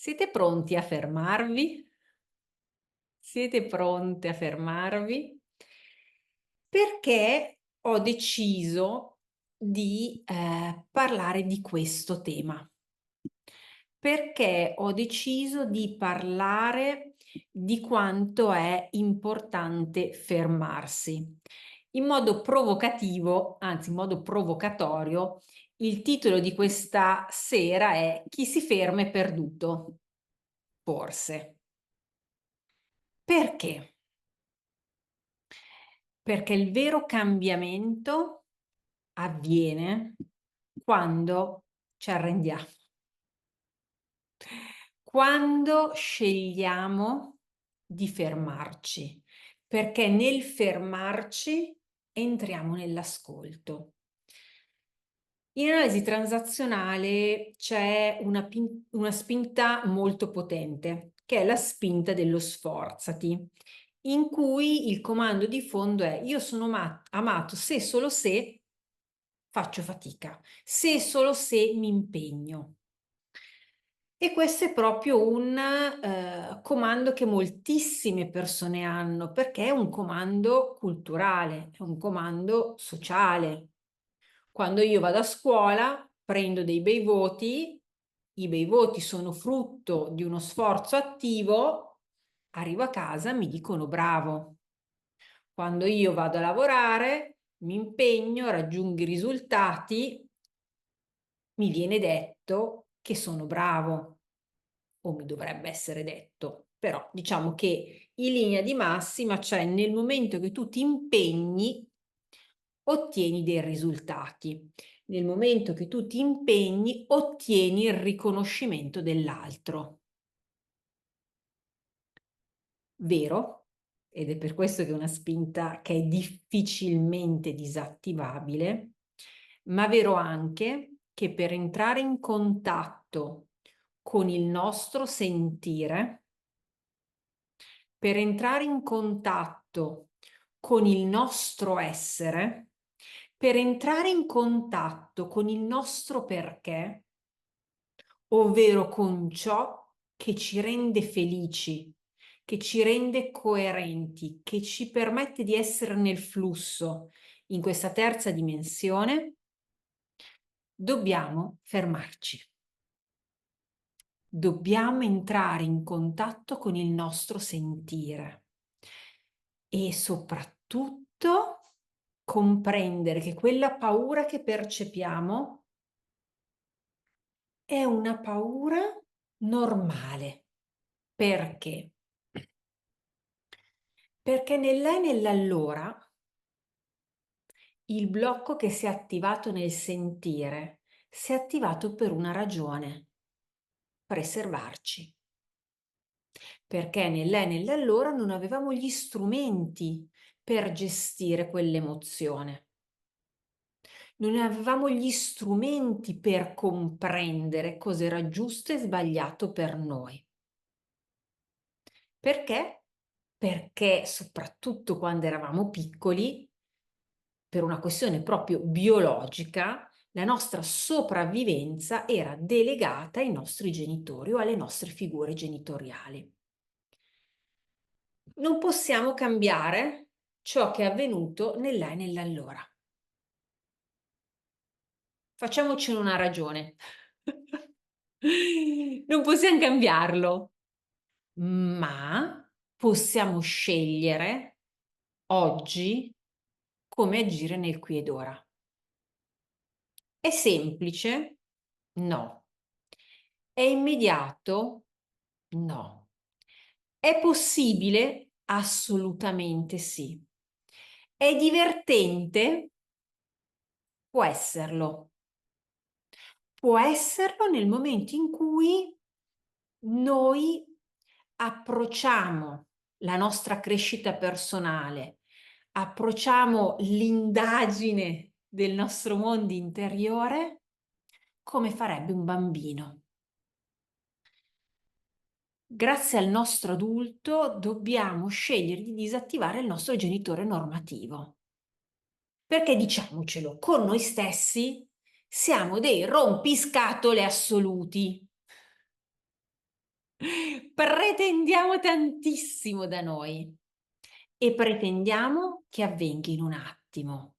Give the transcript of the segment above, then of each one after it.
Siete pronti a fermarvi? Siete pronte a fermarvi? Perché ho deciso di parlare di questo tema. Perché ho deciso di parlare di quanto è importante fermarsi. In modo provocativo, anzi in modo provocatorio, il titolo di questa sera è Chi si ferma è perduto. Forse. Perché? Perché il vero cambiamento avviene quando ci arrendiamo, quando scegliamo di fermarci, perché nel fermarci entriamo nell'ascolto. In analisi transazionale c'è una spinta molto potente, che è la spinta dello sforzati, in cui il comando di fondo è: io sono amato se solo se faccio fatica, se solo se mi impegno. E questo è proprio un comando che moltissime persone hanno, perché è un comando culturale, è un comando sociale. Quando io vado a scuola, prendo dei bei voti, i bei voti sono frutto di uno sforzo attivo, arrivo a casa, mi dicono bravo. Quando io vado a lavorare, mi impegno, raggiungo i risultati, mi viene detto che sono bravo, o mi dovrebbe essere detto, però diciamo che in linea di massima, cioè nel momento che tu ti impegni, ottieni dei risultati. Nel momento che tu ti impegni, ottieni il riconoscimento dell'altro. Vero? Ed è per questo che è una spinta che è difficilmente disattivabile, ma vero anche che per entrare in contatto con il nostro sentire, per entrare in contatto con il nostro essere, per entrare in contatto con il nostro perché, ovvero con ciò che ci rende felici, che ci rende coerenti, che ci permette di essere nel flusso in questa terza dimensione, dobbiamo fermarci. Dobbiamo entrare in contatto con il nostro sentire e soprattutto comprendere che quella paura che percepiamo è una paura normale. Perché? Perché nell'è e nell'allora il blocco che si è attivato nel sentire si è attivato per una ragione: preservarci. Perché nell'è e nell'allora non avevamo gli strumenti per gestire quell'emozione. Non avevamo gli strumenti per comprendere cosa era giusto e sbagliato per noi. Perché? Perché soprattutto quando eravamo piccoli, per una questione proprio biologica, la nostra sopravvivenza era delegata ai nostri genitori o alle nostre figure genitoriali. Non possiamo cambiare ciò che è avvenuto nell'è e nell'allora. Facciamocene una ragione. Non possiamo cambiarlo, ma possiamo scegliere oggi come agire nel qui ed ora. È semplice? No. È immediato? No. È possibile? Assolutamente sì. È divertente? Può esserlo. Può esserlo nel momento in cui noi approcciamo la nostra crescita personale, approcciamo l'indagine del nostro mondo interiore come farebbe un bambino. Grazie al nostro adulto dobbiamo scegliere di disattivare il nostro genitore normativo. Perché diciamocelo, con noi stessi siamo dei rompiscatole assoluti. Pretendiamo tantissimo da noi e pretendiamo che avvenga in un attimo.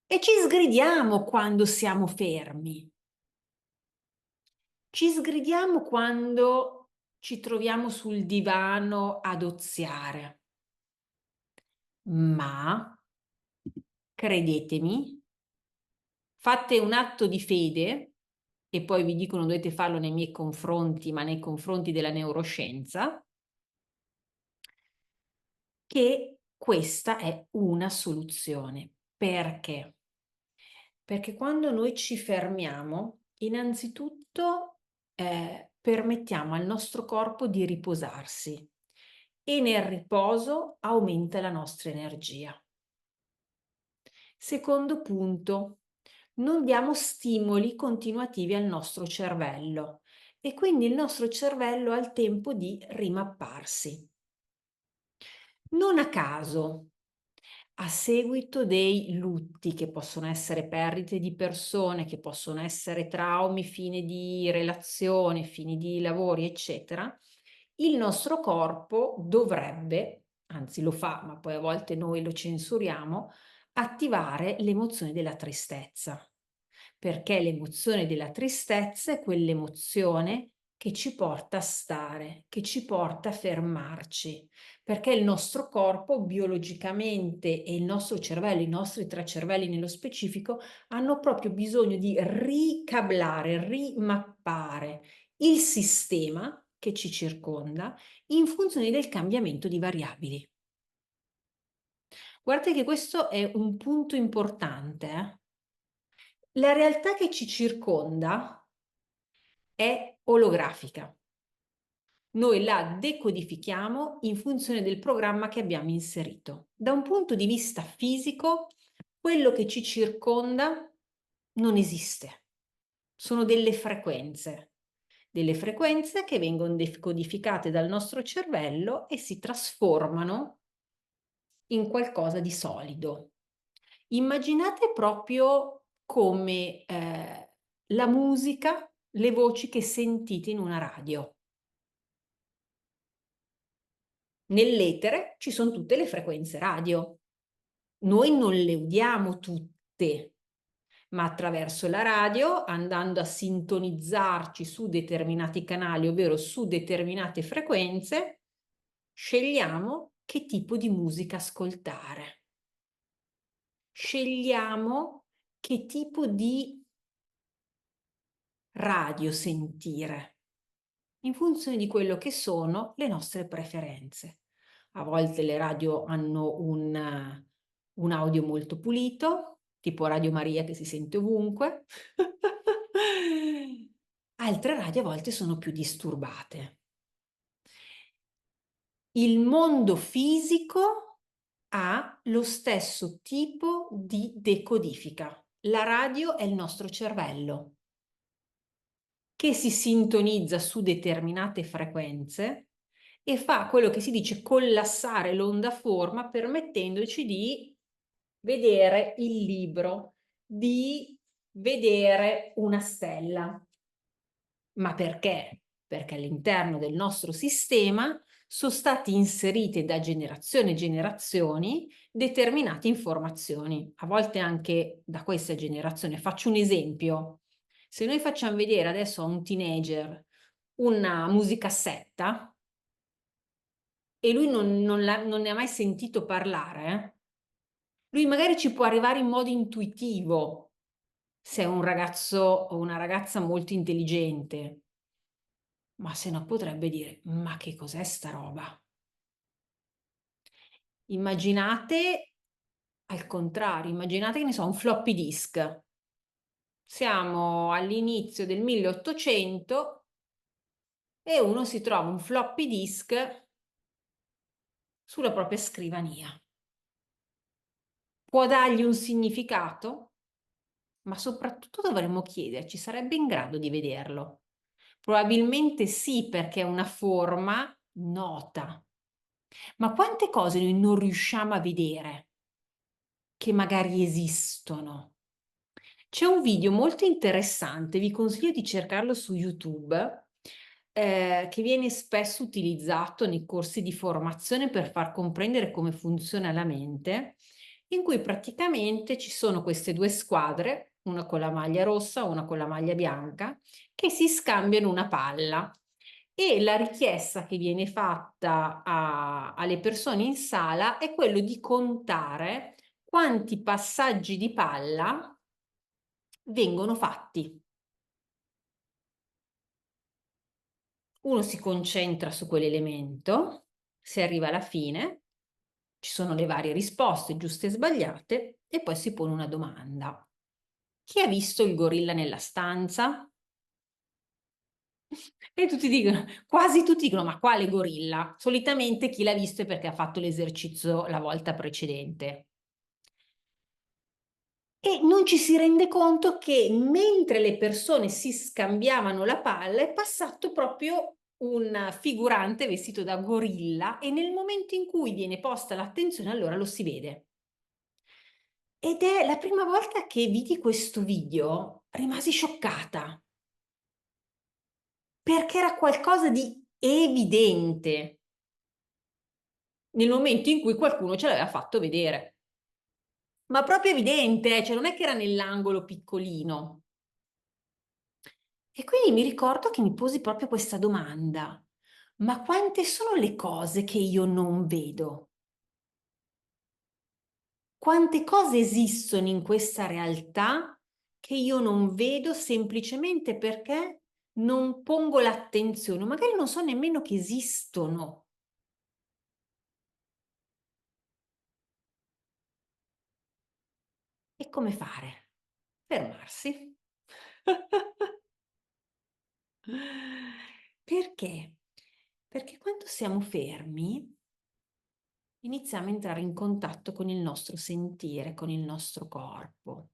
E ci sgridiamo quando siamo fermi. Ci sgridiamo quando ci troviamo sul divano ad oziare. Ma, credetemi, fate un atto di fede, e poi vi dico non dovete farlo nei miei confronti, ma nei confronti della neuroscienza, che questa è una soluzione. Perché? Perché quando noi ci fermiamo, innanzitutto permettiamo al nostro corpo di riposarsi e nel riposo aumenta la nostra energia. Secondo punto, non diamo stimoli continuativi al nostro cervello e quindi il nostro cervello ha il tempo di rimapparsi. Non a caso, a seguito dei lutti, che possono essere perdite di persone, che possono essere traumi, fine di relazione, fini di lavori, eccetera, il nostro corpo dovrebbe, anzi lo fa, ma poi a volte noi lo censuriamo, attivare l'emozione della tristezza, perché l'emozione della tristezza è quell'emozione che ci porta a stare, che ci porta a fermarci, perché il nostro corpo biologicamente e il nostro cervello, i nostri tre cervelli nello specifico, hanno proprio bisogno di ricablare, rimappare il sistema che ci circonda in funzione del cambiamento di variabili. Guardate che questo è un punto importante. La realtà che ci circonda è olografica. Noi la decodifichiamo in funzione del programma che abbiamo inserito. Da un punto di vista fisico, quello che ci circonda non esiste. Sono delle frequenze che vengono decodificate dal nostro cervello e si trasformano in qualcosa di solido. Immaginate proprio come la musica, le voci che sentite in una radio. Nell'etere ci sono tutte le frequenze radio. Noi non le udiamo tutte, ma attraverso la radio, andando a sintonizzarci su determinati canali, ovvero su determinate frequenze, scegliamo che tipo di musica ascoltare. Scegliamo che tipo di radio sentire, in funzione di quello che sono le nostre preferenze. A volte le radio hanno un audio molto pulito, tipo Radio Maria che si sente ovunque. Altre radio a volte sono più disturbate. Il mondo fisico ha lo stesso tipo di decodifica. La radio è il nostro cervello che si sintonizza su determinate frequenze e fa quello che si dice collassare l'onda forma, permettendoci di vedere il libro, di vedere una stella. Ma perché? Perché all'interno del nostro sistema sono state inserite da generazioni e generazioni determinate informazioni, a volte anche da questa generazione. Faccio un esempio. Se noi facciamo vedere adesso a un teenager una musicassetta e lui non ne ha mai sentito parlare, lui magari ci può arrivare in modo intuitivo, se è un ragazzo o una ragazza molto intelligente, ma se no potrebbe dire: "Ma che cos'è sta roba?" Immaginate al contrario, immaginate che ne so, un floppy disk. Siamo all'inizio del 1800 e uno si trova un floppy disk sulla propria scrivania. Può dargli un significato? Ma soprattutto dovremmo chiederci: sarebbe in grado di vederlo? Probabilmente sì, perché è una forma nota. Ma quante cose noi non riusciamo a vedere, che magari esistono? C'è un video molto interessante, vi consiglio di cercarlo su YouTube, che viene spesso utilizzato nei corsi di formazione per far comprendere come funziona la mente, in cui praticamente ci sono queste 2 squadre, una con la maglia rossa, una con la maglia bianca, che si scambiano una palla e la richiesta che viene fatta alle persone in sala è quello di contare quanti passaggi di palla vengono fatti. Uno si concentra su quell'elemento, si arriva alla fine, ci sono le varie risposte giuste e sbagliate e poi si pone una domanda. Chi ha visto il gorilla nella stanza? E tutti dicono, quasi tutti dicono, ma quale gorilla? Solitamente chi l'ha visto è perché ha fatto l'esercizio la volta precedente. E non ci si rende conto che mentre le persone si scambiavano la palla è passato proprio un figurante vestito da gorilla e nel momento in cui viene posta l'attenzione allora lo si vede. Ed è la prima volta che vidi questo video, rimasi scioccata, perché era qualcosa di evidente nel momento in cui qualcuno ce l'aveva fatto vedere. Ma proprio evidente, cioè non è che era nell'angolo piccolino. E quindi mi ricordo che mi posi proprio questa domanda: ma quante sono le cose che io non vedo? Quante cose esistono in questa realtà che io non vedo semplicemente perché non pongo l'attenzione, magari non so nemmeno che esistono. E come fare? Fermarsi. Perché? Perché quando siamo fermi iniziamo a entrare in contatto con il nostro sentire, con il nostro corpo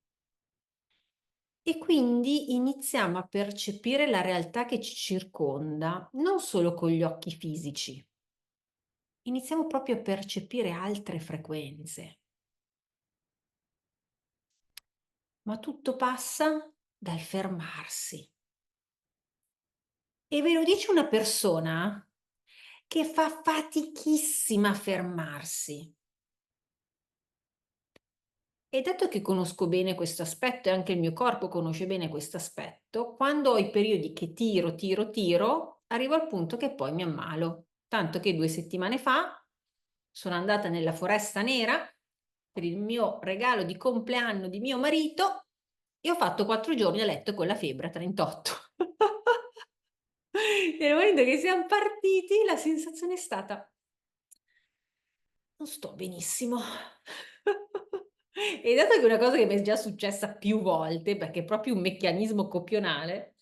e quindi iniziamo a percepire la realtà che ci circonda, non solo con gli occhi fisici, iniziamo proprio a percepire altre frequenze, ma tutto passa dal fermarsi. E ve lo dice una persona che fa fatichissima a fermarsi. E dato che conosco bene questo aspetto e anche il mio corpo conosce bene questo aspetto, quando ho i periodi che tiro, arrivo al punto che poi mi ammalo. Tanto che 2 settimane fa sono andata nella Foresta Nera per il mio regalo di compleanno di mio marito e ho fatto 4 giorni a letto con la febbre a 38. Nel momento che siamo partiti, la sensazione è stata: non sto benissimo. E dato che è una cosa che mi è già successa più volte, perché è proprio un meccanismo copionale,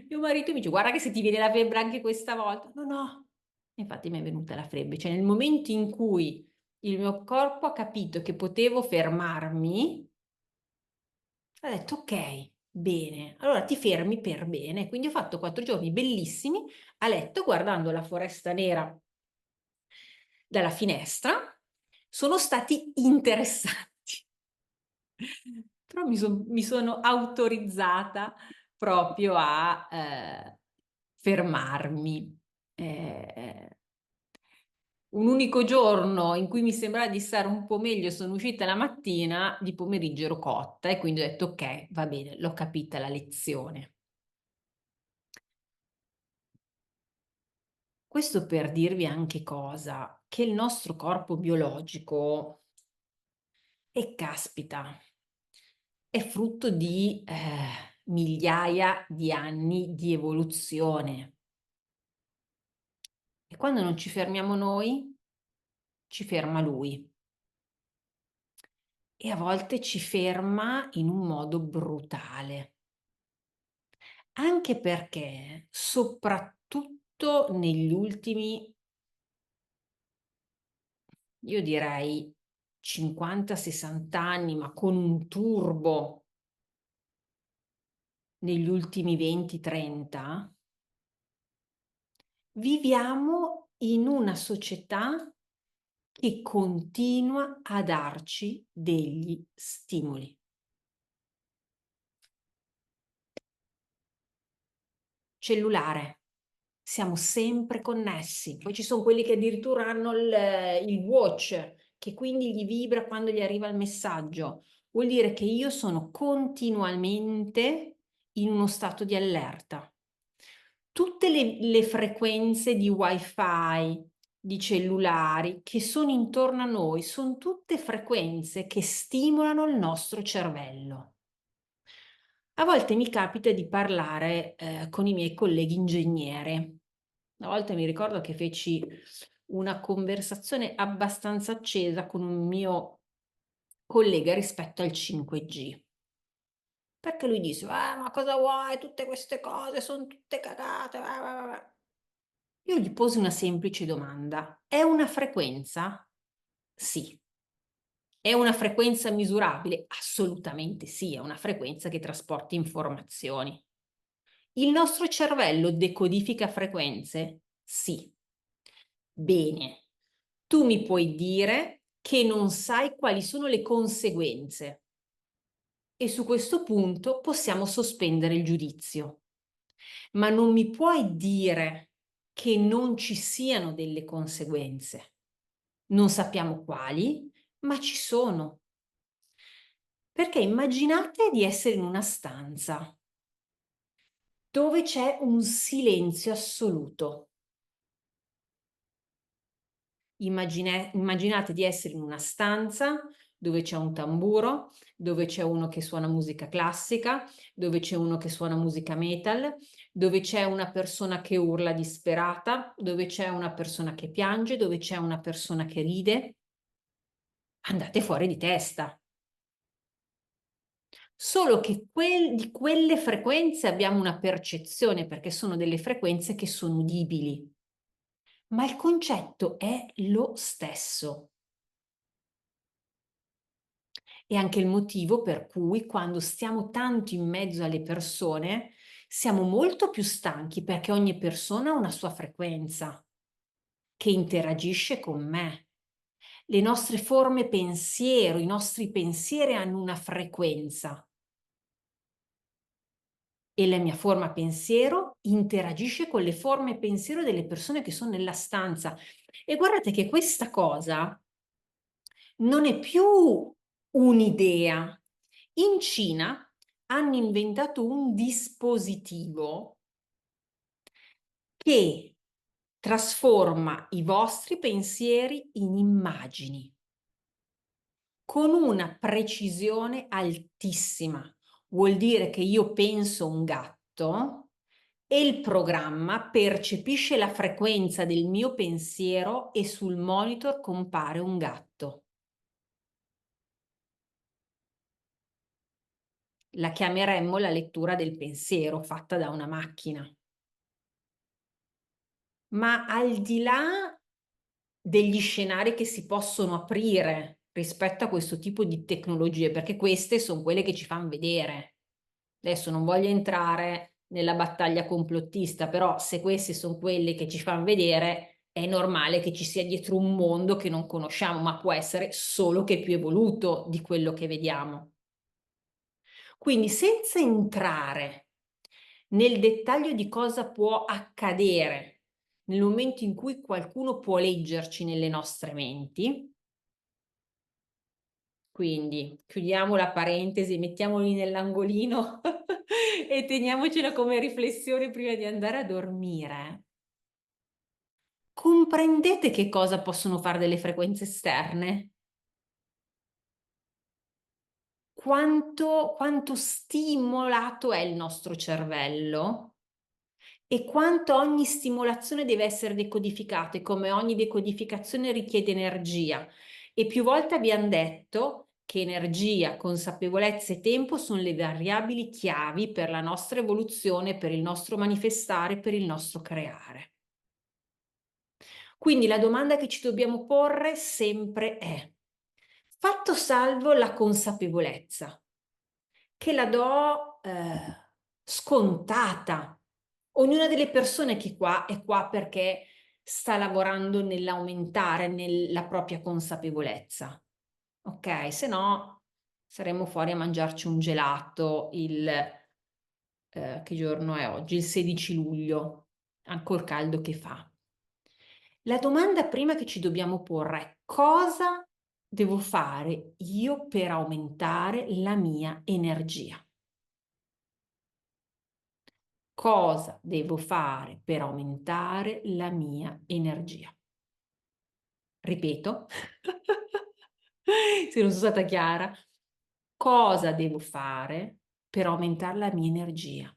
mio marito mi dice: "Guarda che se ti viene la febbre anche questa volta". No, no. Infatti mi è venuta la febbre. Cioè nel momento in cui il mio corpo ha capito che potevo fermarmi, ha detto: "Okay, bene, allora ti fermi per bene". Quindi ho fatto 4 giorni bellissimi a letto guardando la Foresta Nera dalla finestra. Sono stati interessanti. Però mi sono autorizzata proprio a, fermarmi. Ehm, un unico giorno in cui mi sembrava di stare un po' meglio, sono uscita la mattina, di pomeriggio ero cotta e quindi ho detto: "Okay, va bene, l'ho capita la lezione". Questo per dirvi anche cosa? Che il nostro corpo biologico caspita, è frutto di, migliaia di anni di evoluzione e quando non ci fermiamo noi, ci ferma lui e a volte ci ferma in un modo brutale. Anche perché, soprattutto negli ultimi, io direi 50, 60 anni, ma con un turbo negli ultimi 20, 30, viviamo in una società che continua a darci degli stimoli. Cellulare, Siamo sempre connessi. Poi ci sono quelli che addirittura hanno il watch, che quindi gli vibra quando gli arriva il messaggio. Vuol dire che io sono continuamente in uno stato di allerta. Tutte le frequenze di wifi, di cellulari che sono intorno a noi, son tutte frequenze che stimolano il nostro cervello. A volte mi capita di parlare, con i miei colleghi ingegneri. Una volta mi ricordo che feci una conversazione abbastanza accesa con un mio collega rispetto al 5G. Perché lui disse: ma cosa vuoi? Tutte queste cose son tutte cagate, va, va, va, va". Io gli posi una semplice domanda: è una frequenza? Sì. È una frequenza misurabile? Assolutamente sì, è una frequenza che trasporta informazioni. Il nostro cervello decodifica frequenze? Sì. Bene. Tu mi puoi dire che non sai quali sono le conseguenze e su questo punto possiamo sospendere il giudizio. Ma non mi puoi dire che non ci siano delle conseguenze. Non sappiamo quali, ma ci sono. Perché immaginate di essere in una stanza dove c'è un silenzio assoluto. Immaginate di essere in una stanza dove c'è un tamburo, dove c'è uno che suona musica classica, dove c'è uno che suona musica metal, dove c'è una persona che urla disperata, dove c'è una persona che piange, dove c'è una persona che ride. Andate fuori di testa. Solo che di quelle frequenze abbiamo una percezione, perché sono delle frequenze che sono udibili, ma il concetto è lo stesso. È anche il motivo per cui quando stiamo tanto in mezzo alle persone siamo molto più stanchi perché ogni persona ha una sua frequenza che interagisce con me. Le nostre forme pensiero, i nostri pensieri hanno una frequenza e la mia forma pensiero interagisce con le forme pensiero delle persone che sono nella stanza. E guardate che questa cosa non è più un'idea. In Cina hanno inventato un dispositivo che trasforma i vostri pensieri in immagini con una precisione altissima. Vuol dire che io penso un gatto e il programma percepisce la frequenza del mio pensiero e sul monitor compare un gatto. La chiameremmo la lettura del pensiero fatta da una macchina. Ma al di là degli scenari che si possono aprire rispetto a questo tipo di tecnologie, perché queste son quelle che ci fan vedere. Adesso non voglio entrare nella battaglia complottista, però se queste son quelle che ci fan vedere, è normale che ci sia dietro un mondo che non conosciamo, ma può essere solo che più evoluto di quello che vediamo. Quindi senza entrare nel dettaglio di cosa può accadere nel momento in cui qualcuno può leggerci nelle nostre menti, quindi chiudiamo la parentesi, mettiamoli nell'angolino e teniamocela come riflessione prima di andare a dormire. Comprendete che cosa possono fare delle frequenze esterne? Quanto stimolato è il nostro cervello e quanto ogni stimolazione deve essere decodificata e come ogni decodificazione richiede energia. E più volte abbiam detto che energia, consapevolezza e tempo sono le variabili chiavi per la nostra evoluzione, per il nostro manifestare, per il nostro creare. Quindi la domanda che ci dobbiamo porre sempre è: fatto salvo la consapevolezza, che la do, scontata. Ognuna delle persone che qua è qua perché sta lavorando nell'aumentare la propria consapevolezza, okay? Se no saremmo fuori a mangiarci un gelato che giorno è oggi? Il 16 luglio. ancor caldo che fa. La domanda prima che ci dobbiamo porre è: cosa devo fare io per aumentare la mia energia? Cosa devo fare per aumentare la mia energia? Ripeto, se non sono stata chiara. Cosa devo fare per aumentare la mia energia?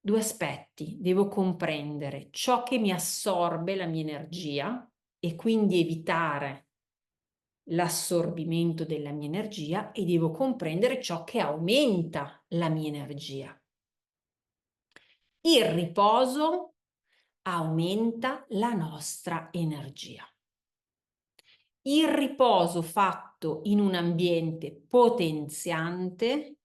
2 aspetti: devo comprendere ciò che mi assorbe la mia energia e quindi evitare l'assorbimento della mia energia, e devo comprendere ciò che aumenta la mia energia. Il riposo aumenta la nostra energia. Il riposo fatto in un ambiente potenziante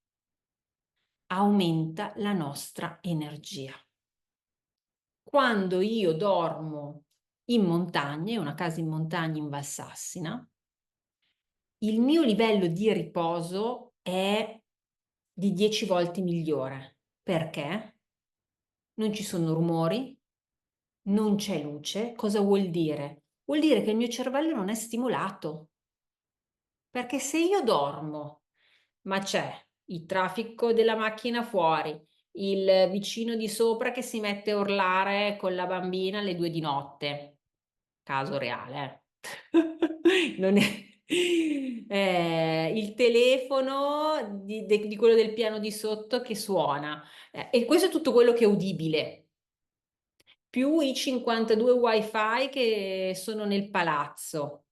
aumenta la nostra energia. Quando io dormo in montagna, in una casa in montagna in Valsassina, il mio livello di riposo è di 10 volte migliore. Perché? Non ci sono rumori, non c'è luce. Cosa vuol dire? Vuol dire che il mio cervello non è stimolato. Perché se io dormo, ma c'è il traffico della macchina fuori, il vicino di sopra che si mette a urlare con la bambina alle 2 di notte, caso reale, non è il telefono di quello del piano di sotto che suona, e questo è tutto quello che è udibile, più i 52 wifi che sono nel palazzo.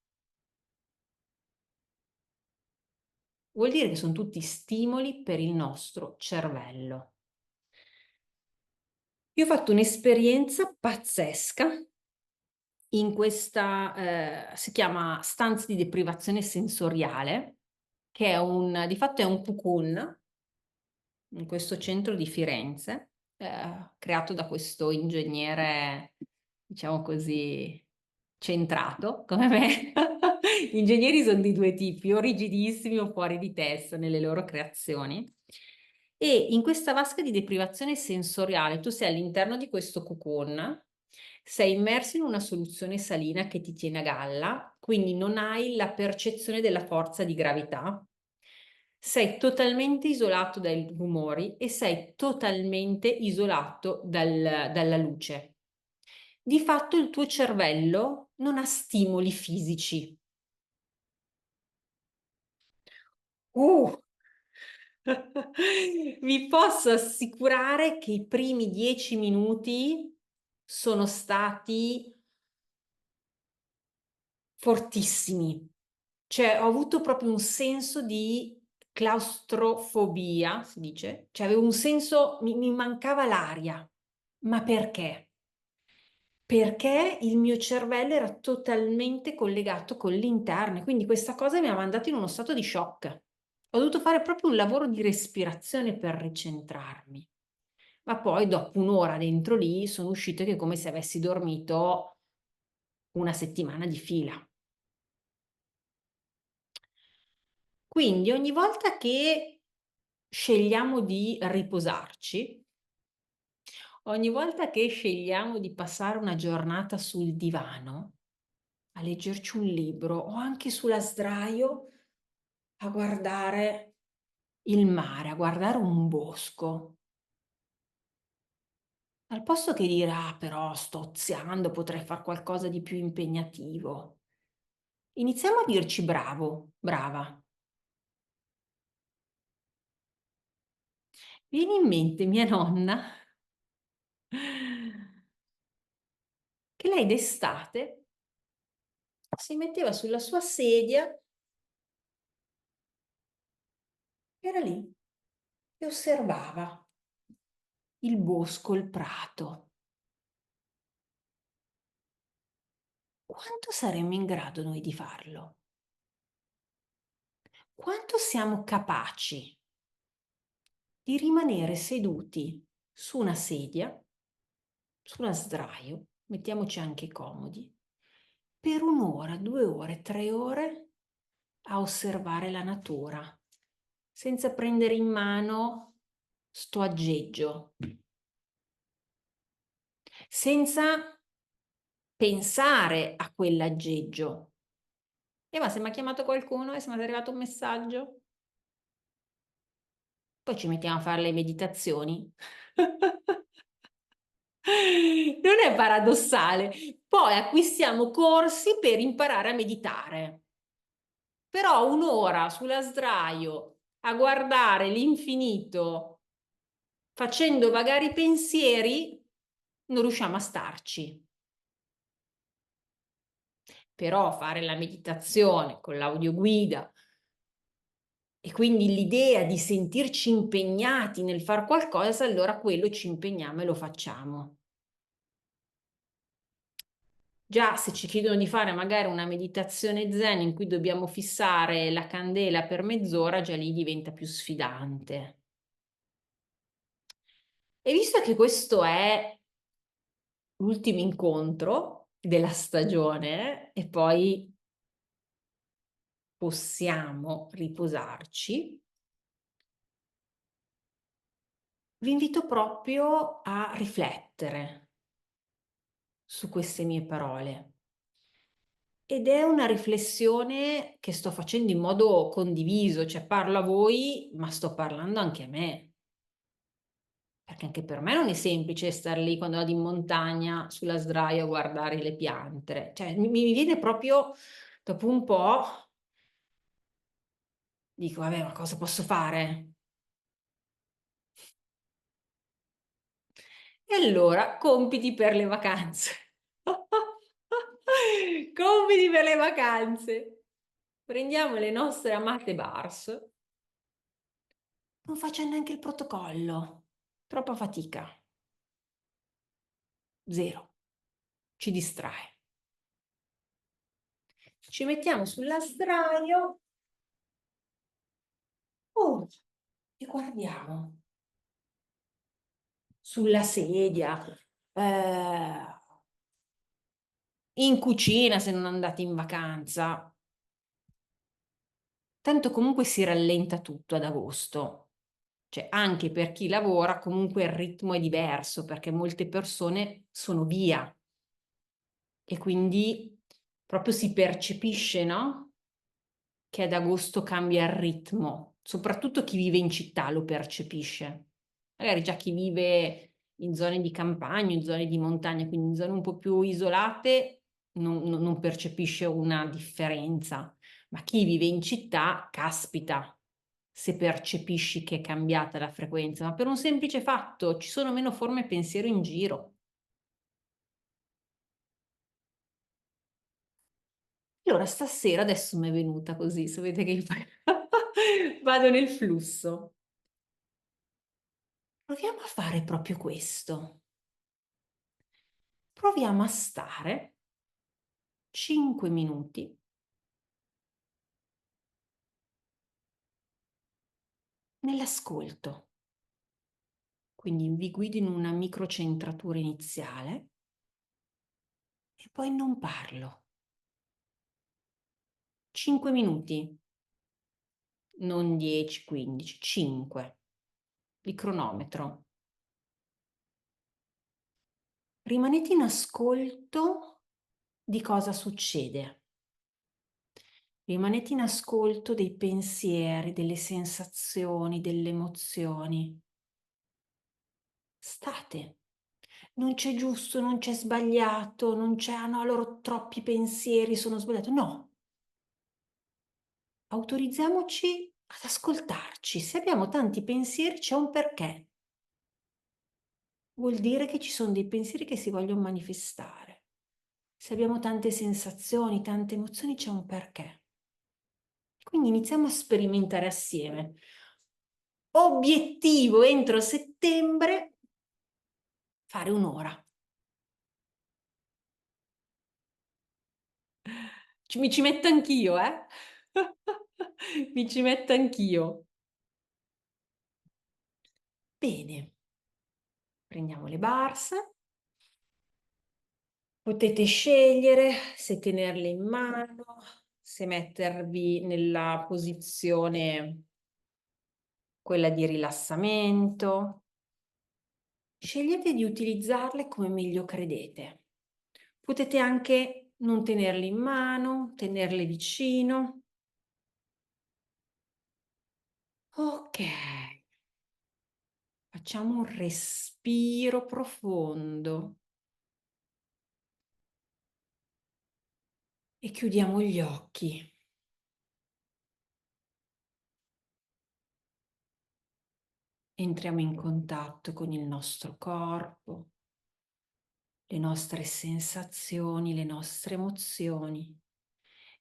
Vuol dire che son tutti stimoli per il nostro cervello. Io ho fatto un'esperienza pazzesca in questa, si chiama stanza di deprivazione sensoriale, che è di fatto è un cocoon in questo centro di Firenze, creato da questo ingegnere, diciamo così, centrato come me. Gli ingegneri son di 2 tipi, o rigidissimi o fuori di testa nelle loro creazioni. E in questa vasca di deprivazione sensoriale tu sei all'interno di questo cocoon, sei immerso in una soluzione salina che ti tiene a galla, quindi non hai la percezione della forza di gravità. Sei totalmente isolato dai rumori e sei totalmente isolato dalla luce. Di fatto il tuo cervello non ha stimoli fisici. Uh! Vi posso assicurare che i primi 10 minuti sono stati fortissimi. Cioè, ho avuto proprio un senso di claustrofobia, si dice? Cioè, avevo un senso, mi mancava l'aria. Ma perché? Perché il mio cervello era totalmente collegato con l'interno e quindi questa cosa mi ha mandato in uno stato di shock. Ho dovuto fare proprio un lavoro di respirazione per ricentrarmi. Ma poi dopo 1 ora dentro lì sono uscita che è come se avessi dormito una settimana di fila. Quindi ogni volta che scegliamo di riposarci, ogni volta che scegliamo di passare una giornata sul divano, a leggerci un libro o anche sulla sdraio a guardare il mare, a guardare un bosco, al posto che dire: "Ah, però sto oziando, potrei far qualcosa di più impegnativo", iniziamo a dirci: "Bravo, brava". Viene in mente mia nonna che lei d'estate si metteva sulla sua sedia, era lì e osservava il bosco, il prato. Quanto saremmo in grado noi di farlo? Quanto siamo capaci di rimanere seduti su una sedia, su una sdraio, mettiamoci anche comodi, per 1 ora, 2 ore, 3 ore a osservare la natura, senza prendere in mano sto aggeggio, senza pensare a quell'aggeggio. E ma se m'ha chiamato qualcuno e se m'è arrivato un messaggio? Poi ci mettiamo a fare le meditazioni. Non è paradossale? Poi acquistiamo corsi per imparare a meditare. Però 1 ora sulla sdraio a guardare l'infinito, facendo vagare i pensieri, non riusciamo a starci. Però fare la meditazione con l'audioguida e quindi l'idea di sentirci impegnati nel far qualcosa, allora quello ci impegniamo e lo facciamo. Già se ci chiedono di fare magari una meditazione zen in cui dobbiamo fissare la candela per mezz'ora, già lì diventa più sfidante. E visto che questo è l'ultimo incontro della stagione e poi possiamo riposarci, vi invito proprio a riflettere su queste mie parole. Ed è una riflessione che sto facendo in modo condiviso, cioè parlo a voi, ma sto parlando anche a me. Perché anche per me non è semplice star lì quando vado in montagna sulla sdraio a guardare le piante. Cioè mi viene proprio, dopo un po', dico, vabbè, ma cosa posso fare? E allora, compiti per le vacanze. Compiti per le vacanze. Prendiamo le nostre amate bars. Non faccio neanche il protocollo. Troppa fatica. Zero. Ci distrae. Ci mettiamo sulla sdraio. Oh, e guardiamo. Sulla sedia. In cucina se non andate in vacanza. Tanto comunque si rallenta tutto ad agosto. Cioè, anche per chi lavora, comunque il ritmo è diverso perché molte persone sono via e quindi proprio si percepisce, no? Che ad agosto cambia il ritmo. Soprattutto chi vive in città lo percepisce. Magari già chi vive in zone di campagna, in zone di montagna, quindi in zone un po' più isolate, non percepisce una differenza. Ma chi vive in città, caspita, se percepisci che è cambiata la frequenza, ma per un semplice fatto, ci sono meno forme pensiero in giro. Allora, stasera adesso mi è venuta così, sapete che io vado nel flusso. Proviamo a fare proprio questo. Proviamo a stare 5 minuti nell'ascolto. Quindi vi guido in una microcentratura iniziale e poi non parlo. 5 minuti, non 10, 15, 5. Il cronometro. Rimanete in ascolto di cosa succede. Rimanete in ascolto dei pensieri, delle sensazioni, delle emozioni. State. Non c'è giusto, non c'è sbagliato, non c'è, ah no, loro troppi pensieri sono sbagliati. No. Autorizziamoci ad ascoltarci. Se abbiamo tanti pensieri c'è un perché. Vuol dire che ci sono dei pensieri che si vogliono manifestare. Se abbiamo tante sensazioni, tante emozioni, c'è un perché. Quindi iniziamo a sperimentare assieme. Obiettivo entro settembre, fare 1 ora. Mi ci metto anch'io, eh? Mi ci metto anch'io. Bene, prendiamo le bars. Potete scegliere se tenerle in mano, se mettervi nella posizione quella di rilassamento. Scegliete di utilizzarle come meglio credete. Potete anche non tenerle in mano, tenerle vicino. Ok, facciamo un respiro profondo e chiudiamo gli occhi. Entriamo in contatto con il nostro corpo, le nostre sensazioni, le nostre emozioni.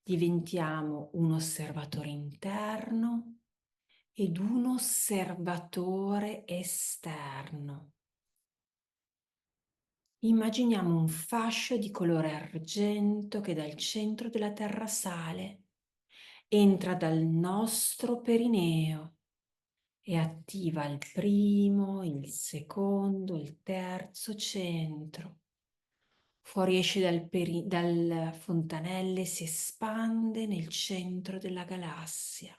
Diventiamo un osservatore interno ed un osservatore esterno. Immaginiamo un fascio di colore argento che dal centro della terra sale, entra dal nostro perineo e attiva il primo, il secondo, il terzo centro. Fuoriesce dal fontanelle e si espande nel centro della galassia.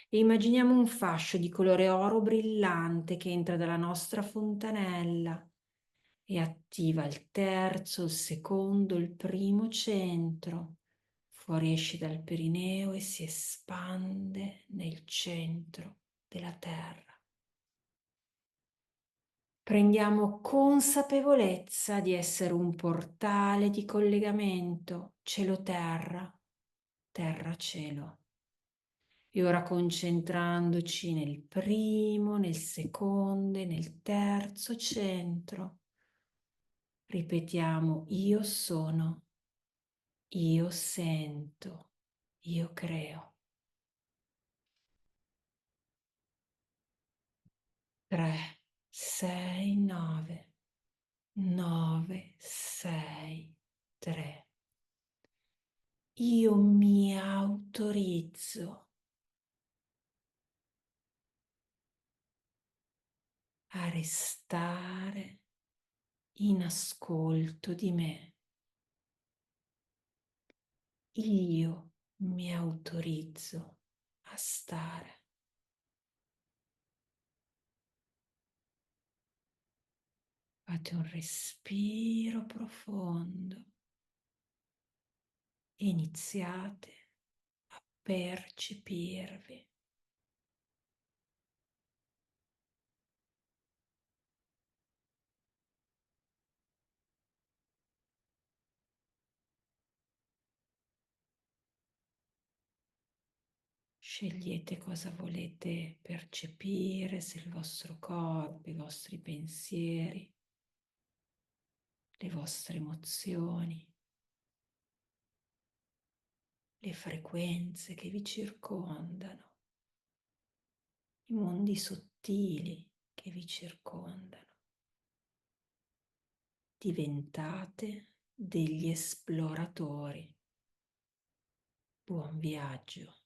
E immaginiamo un fascio di colore oro brillante che entra dalla nostra fontanella e attiva il terzo, il secondo, il primo centro. Fuoriesce dal perineo e si espande nel centro della Terra. Prendiamo consapevolezza di essere un portale di collegamento cielo-terra, terra-cielo. E ora concentrandoci nel primo, nel secondo e nel terzo centro, ripetiamo io sono, io sento, io creo. 3, 6, 9, 9, 6, 3. Io mi autorizzo a restare in ascolto di me. Io mi autorizzo a stare. Fate un respiro profondo e iniziate a percepirvi. Scegliete cosa volete percepire, se il vostro corpo, i vostri pensieri, le vostre emozioni, le frequenze che vi circondano, i mondi sottili che vi circondano. Diventate degli esploratori. Buon viaggio.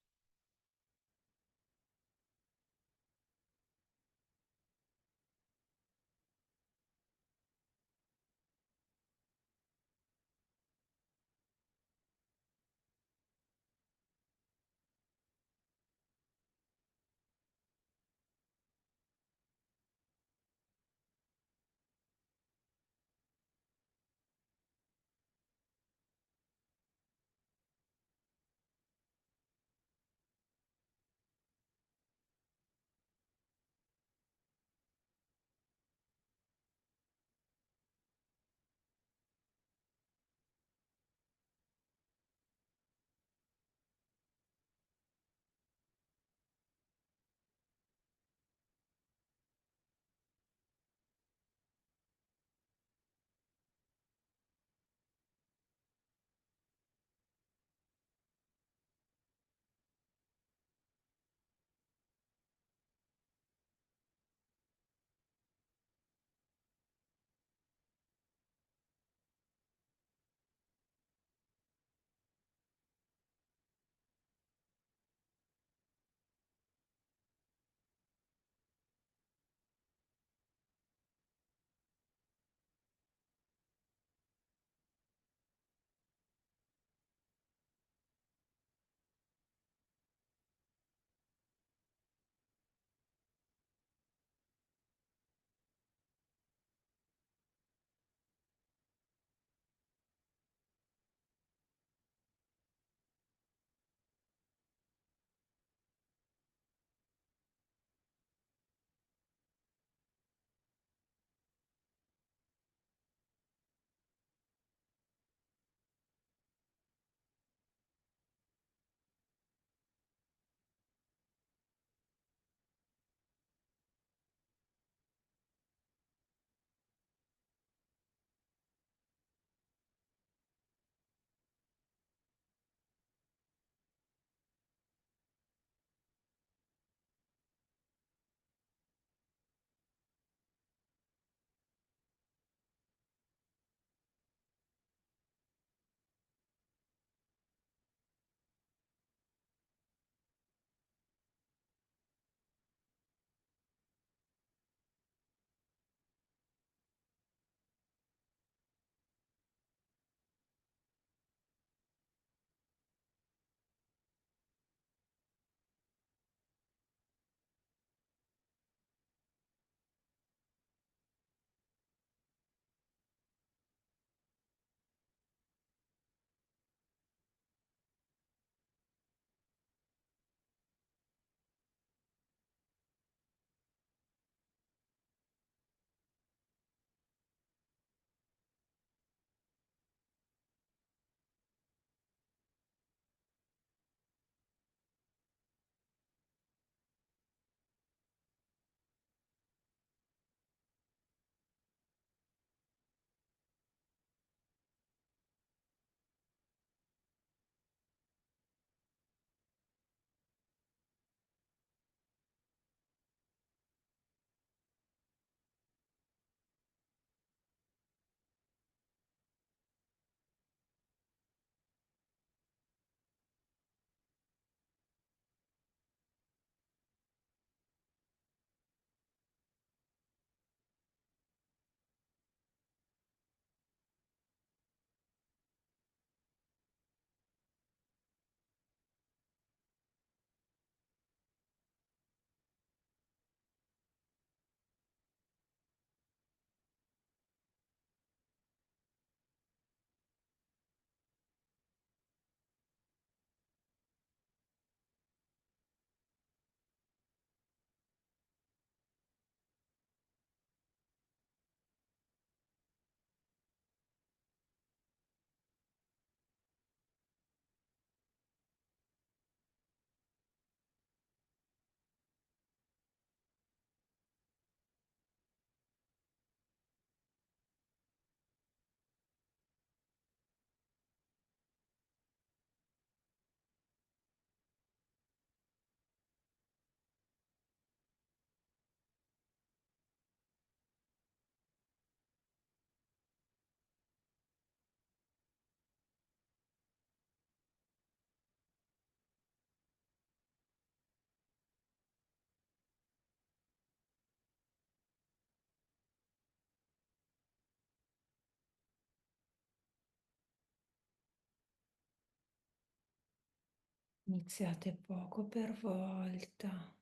Iniziate poco per volta.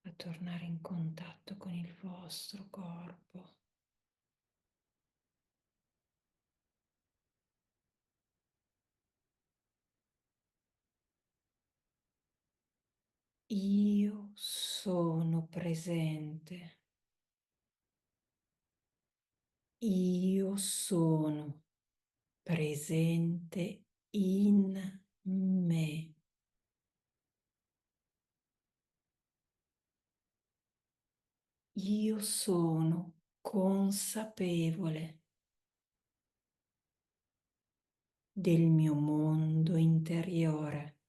A tornare in contatto con il vostro corpo. Io sono presente. Io sono presente in me. Io sono consapevole del mio mondo interiore.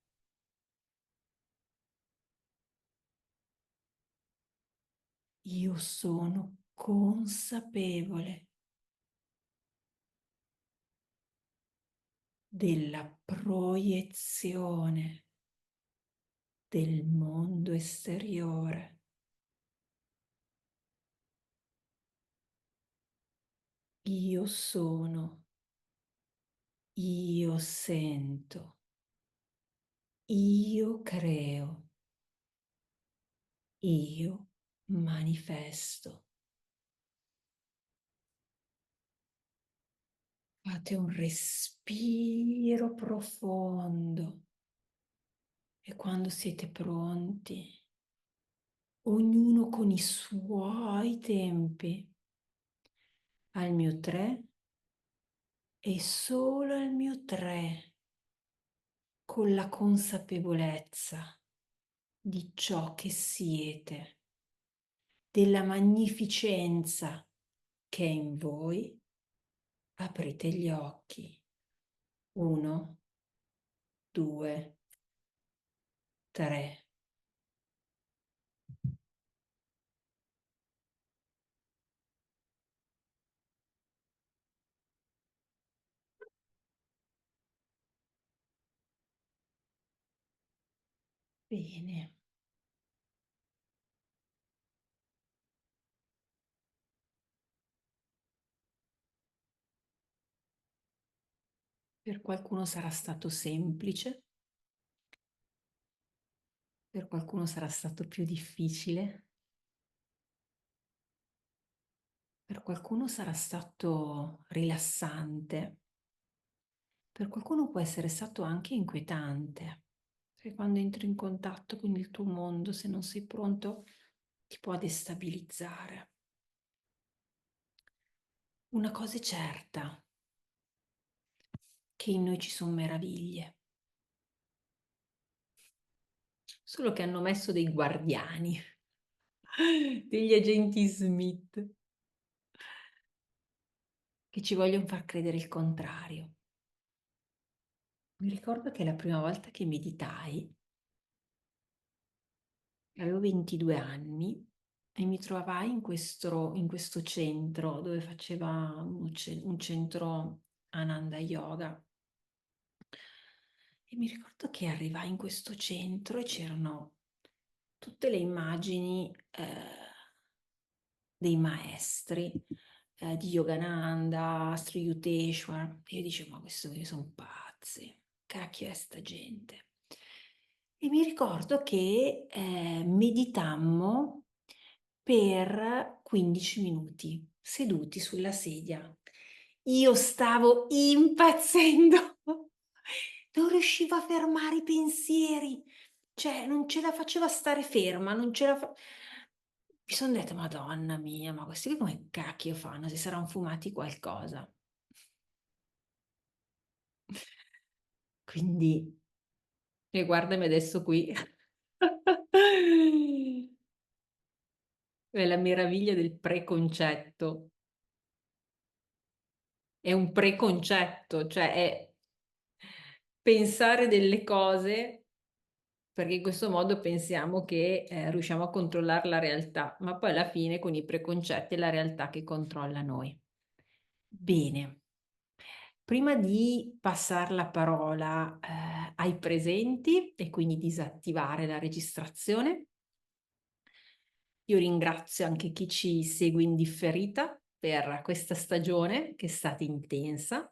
Io sono consapevole della proiezione del mondo esteriore. Io sono, io sento, io creo, io manifesto. Fate un respiro profondo e quando siete pronti, ognuno con i suoi tempi, al mio 3 e solo al mio 3, con la consapevolezza di ciò che siete, della magnificenza che è in voi, aprite gli occhi. 1, 2, 3. Bene. Per qualcuno sarà stato semplice, per qualcuno sarà stato più difficile, per qualcuno sarà stato rilassante, per qualcuno può essere stato anche inquietante. Perché quando entri in contatto con il tuo mondo, se non sei pronto, ti può destabilizzare. Una cosa è certa, che in noi ci sono meraviglie, solo che hanno messo dei guardiani, degli agenti Smith, che ci vogliono far credere il contrario. Mi ricordo che la prima volta che meditai, avevo 22 anni e mi trovai in questo centro dove faceva un centro Ananda Yoga. E mi ricordo che arrivai in questo centro e c'erano tutte le immagini dei maestri di Yogananda, Sri Yukteswar. E io dicevo, ma questi sono pazzi, cacchio è sta gente. E mi ricordo che meditammo per 15 minuti seduti sulla sedia. Io stavo impazzendo, non riuscivo a fermare i pensieri, cioè non ce la faceva stare ferma, non ce la fa... Mi sono detta, Madonna mia, ma questi qui come cacchio fanno? Si saranno fumati qualcosa. Quindi, e guardami adesso qui. È la meraviglia del preconcetto. È un preconcetto, cioè è pensare delle cose perché in questo modo pensiamo che riusciamo a controllare la realtà, ma poi alla fine con i preconcetti è la realtà che controlla noi. Bene, prima di passare la parola ai presenti e quindi disattivare la registrazione, io ringrazio anche chi ci segue in differita per questa stagione che è stata intensa.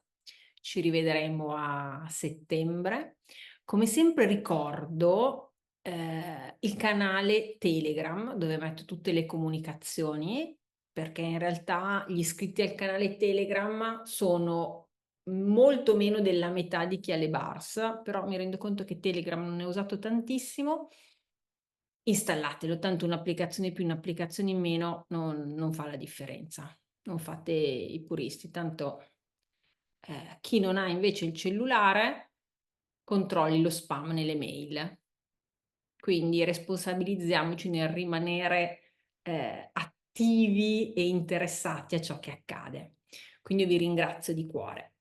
ci rivedremo a settembre. Come sempre ricordo il canale Telegram dove metto tutte le comunicazioni, perché in realtà gli iscritti al canale Telegram sono molto meno della metà di chi ha le bars, però mi rendo conto che Telegram non è usato tantissimo. Installatelo, tanto un'applicazione più, un'applicazione in meno non fa la differenza. Non fate i puristi, tanto chi non ha invece il cellulare controlli lo spam nelle mail. Quindi responsabilizziamoci nel rimanere attivi e interessati a ciò che accade. Quindi io vi ringrazio di cuore.